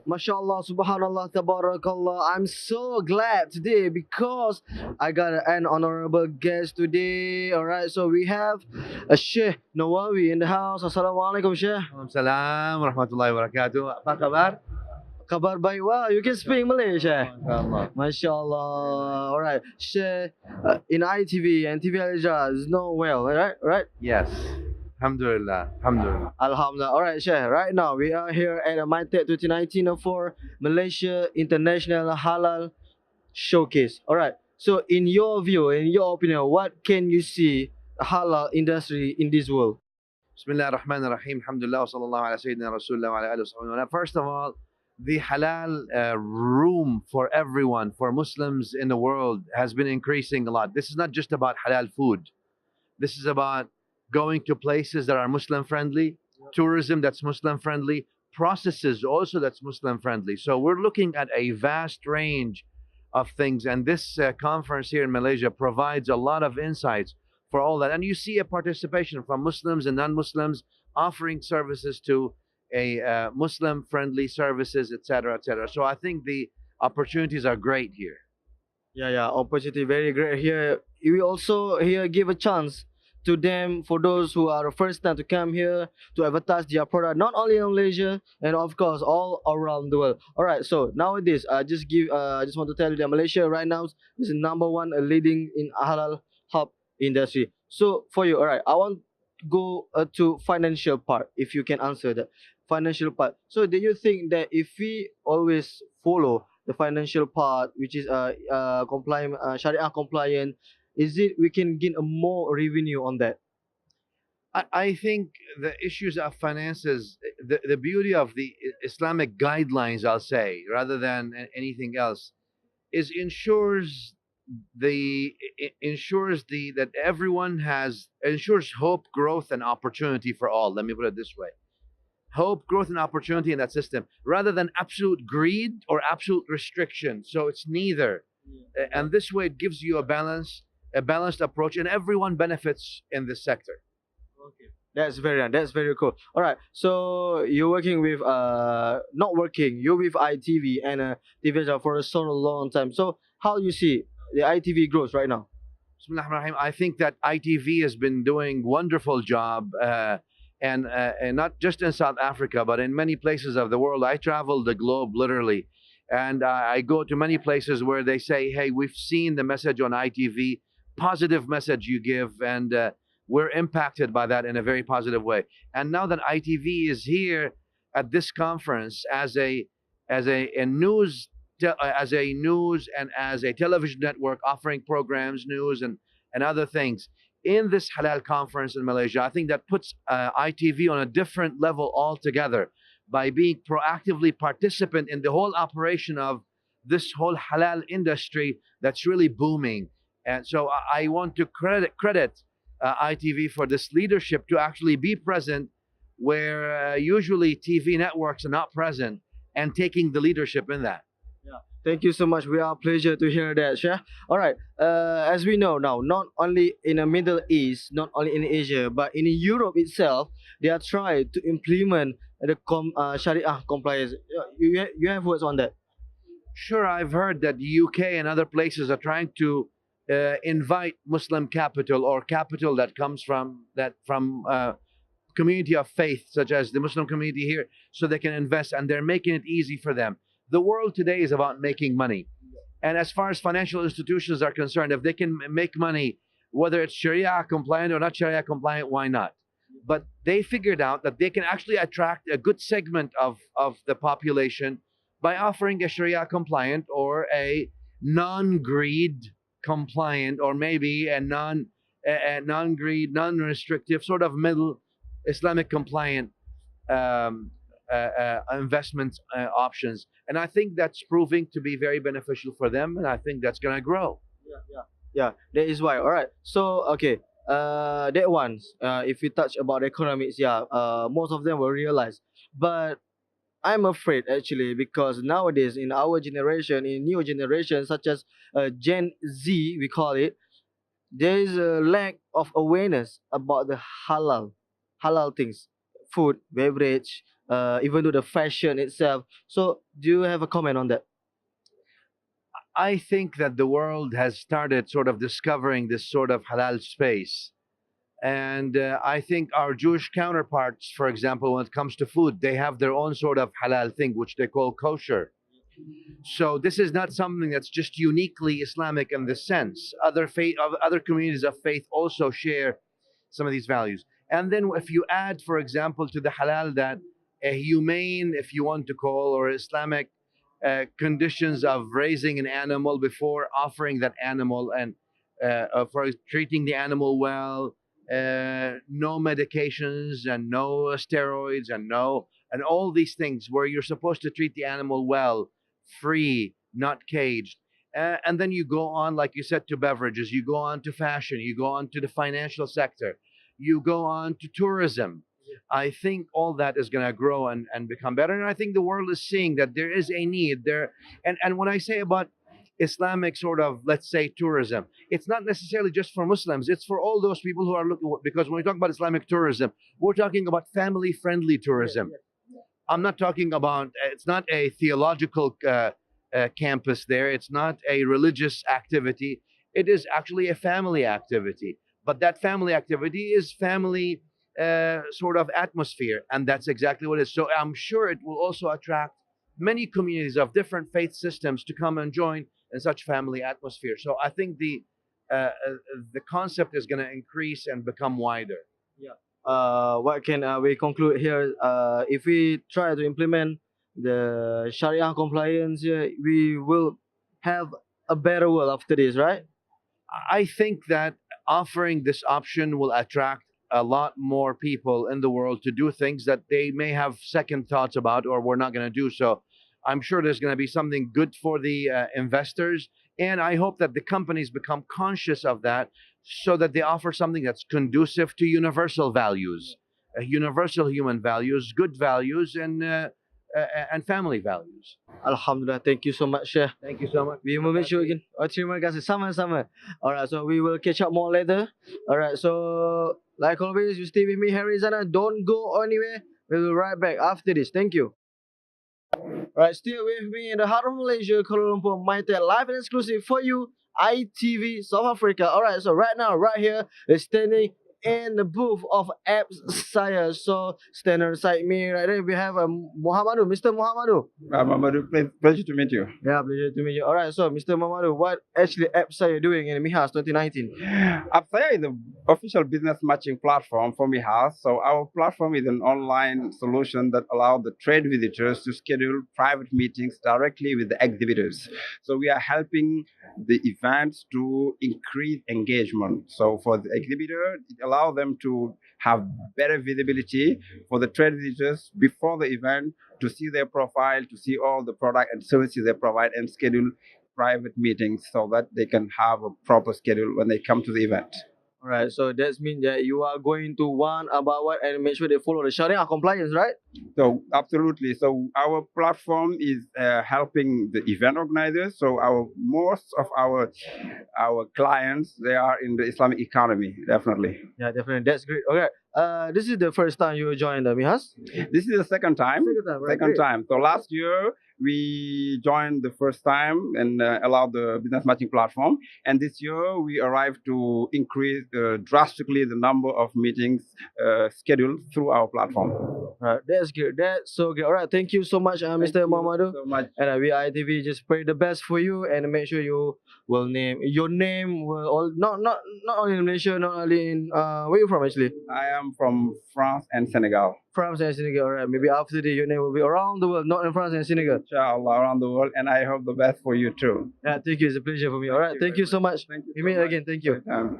MashaAllah, Subhanallah, Tabarakallah. I'm so glad today because I got an honorable guest today. Alright, so we have a Sheikh Nawawi in the house. Assalamualaikum, Sheikh. Salam warahmatullahi wabarakatuh. Apa kabar? Kabar baik. Wow, you can speak Malay, Sheikh. Inshallah. MashaAllah. Alright, Sheikh, in ITV and TV Malaysia is known well, right? Yes. Alhamdulillah. Alhamdulillah. Alhamdulillah. Alright, Sheikh. Right now, we are here at a MyTech 2019 for Malaysia International Halal Showcase. Alright. So, in your view, in your opinion, what can you see halal industry in this world? Bismillah ar-Rahman ar-Rahim. Alhamdulillah wa sallallahu ala sayyidina Rasulullah wa ala alihi wa sahbihi. First of all, the halal room for everyone, for Muslims in the world, has been increasing a lot. This is not just about halal food. This is about going to places that are Muslim friendly, tourism that's Muslim friendly, processes also that's Muslim friendly. So we're looking at a vast range of things, and this conference here in Malaysia provides a lot of insights for all that. And you see a participation from Muslims and non-Muslims offering services to a Muslim friendly services, etc., etc. So I think the opportunities are great here. Yeah, opportunity very great here. We also here give a chance to them for those who are the first time to come here to advertise their product, not only in Malaysia and of course all around the world. All right, so nowadays I just want to tell you that Malaysia right now is the number one leading in halal hub industry. So for you, all right, I want to go to financial part if you can answer that financial part. So do you think that if we always follow the financial part, which is compliant, Sharia compliant, is it we can gain a more revenue on that? I think the issues of finances, the beauty of the Islamic guidelines, I'll say, rather than anything else, is ensures the that everyone has ensures hope, growth, and opportunity for all. Let me put it this way: hope, growth, and opportunity in that system, rather than absolute greed or absolute restriction. So it's neither, and this way it gives you a balanced approach, and everyone benefits in this sector. Okay. That's very cool. All right. So you're working with not working. You're with ITV and TV for so long time. So how you see the ITV growth right now? Bismillahirrahmanirrahim. I think that ITV has been doing wonderful job, and not just in South Africa, but in many places of the world. I travel the globe literally, and I go to many places where they say, "Hey, we've seen the message on ITV, positive message you give, and we're impacted by that in a very positive way." And now that ITV is here at this conference as a news as a news and as a television network offering programs, news, and other things in this halal conference in Malaysia, I think that puts ITV on a different level altogether by being proactively participant in the whole operation of this whole halal industry that's really booming. And so I want to credit ITV for this leadership to actually be present where usually TV networks are not present, and taking the leadership in that. Yeah. Thank you so much. We are pleasure to hear that, Shah. All right. As we know now, not only in the Middle East, not only in Asia, but in Europe itself, they are trying to implement the Sharia compliance. You have words on that? Sure, I've heard that the UK and other places are trying to invite Muslim capital or capital that comes from community of faith, such as the Muslim community here, so they can invest, and they're making it easy for them. The world today is about making money, and as far as financial institutions are concerned, if they can make money, whether it's Sharia compliant or not Sharia compliant, why not? But they figured out that they can actually attract a good segment of the population by offering a Sharia compliant or a non-greed compliant, or maybe a non-greed, non-restrictive sort of middle Islamic compliant investment options. And I think that's proving to be very beneficial for them, and I think that's going to grow. Yeah, that is why. All right. So okay, that ones. If we touch about economics, yeah, most of them will realize. But I'm afraid actually because nowadays in our generation, in new generation such as Gen Z, we call it, there is a lack of awareness about the halal things, food, beverage, even though the fashion itself. So, do you have a comment on that? I think that the world has started sort of discovering this sort of halal space. And I think our Jewish counterparts, for example, when it comes to food, they have their own sort of halal thing, which they call kosher. So this is not something that's just uniquely Islamic in this sense. Other communities of faith also share some of these values. And then if you add, for example, to the halal that a humane, if you want to call, or Islamic conditions of raising an animal before offering that animal, and for treating the animal well, no medications and no steroids and all these things where you're supposed to treat the animal well, free, not caged. And then you go on, like you said, to beverages, you go on to fashion, you go on to the financial sector, you go on to tourism. I think all that is going to grow and become better. And I think the world is seeing that there is a need there. And when I say about Islamic sort of, let's say, tourism, it's not necessarily just for Muslims. It's for all those people who are looking, because when we talk about Islamic tourism, we're talking about family friendly tourism. I'm not talking about, it's not a theological campus there. It's not a religious activity. It is actually a family activity. But that family activity is family sort of atmosphere. And that's exactly what it is. So I'm sure it will also attract many communities of different faith systems to come and join in such family atmosphere. So I think the concept is going to increase and become wider. Yeah. What can we conclude here? If we try to implement the Sharia compliance here, we will have a better world after this, right? I think that offering this option will attract a lot more people in the world to do things that they may have second thoughts about or were not going to do. So I'm sure there's going to be something good for the investors. And I hope that the companies become conscious of that so that they offer something that's conducive to universal values, universal human values, good values, and family values. Alhamdulillah. Thank you so much, Sheikh. Thank you so much. We will meet you again. Oh, terima kasih. Sama-sama. Alright, so we will catch up more later. Alright, so like always, you stay with me, Harry Zana. Don't go anywhere. We will right back after this. Thank you. Alright, still with me in the heart of Malaysia, Kuala Lumpur, Maite, live and exclusive for you, ITV South Africa. Alright, so right now, right here, is standing in the booth of Apps Saya. So standing beside me right there, we have Muhammadu, Mr. Muhammadu. Mamadou, pleasure to meet you. Yeah, pleasure to meet you. Alright, so Mr. Muhammadu, what actually Apps Saya doing in Mihas 2019? Apsaya is the official business matching platform for Mihas. So our platform is an online solution that allows the trade visitors to schedule private meetings directly with the exhibitors. So we are helping the events to increase engagement. So for the exhibitor, it allows them to have better visibility for the trade visitors before the event to see their profile, to see all the product and services they provide, and schedule private meetings so that they can have a proper schedule when they come to the event. Alright, so that means that you are going to warn about what and make sure they follow the Sharia compliance, right? So absolutely. So our platform is helping the event organizers. So most of our clients, they are in the Islamic economy, definitely. Yeah, definitely. That's great. Okay. This is the first time you joined the Mihas? This is the second time. Second time, right, Second great. time. So last year we joined the first time and allowed the business matching platform. And this year we arrived to increase drastically the number of meetings scheduled through our platform. Right, that's good. That's so good. Alright, thank you so much, Mr. Muhammadu. So much. And we ITV just pray the best for you and make sure you will name your name will all not only in Malaysia, not only in where you from actually? I am from France and Senegal. France and Senegal. Alright, maybe after this your name will be around the world, not in France and Senegal. Inshallah, around the world, and I hope the best for you too. Yeah, thank you. It's a pleasure for me. Alright, thank you so much. Thank you We so meet much. again. Thank you. Um,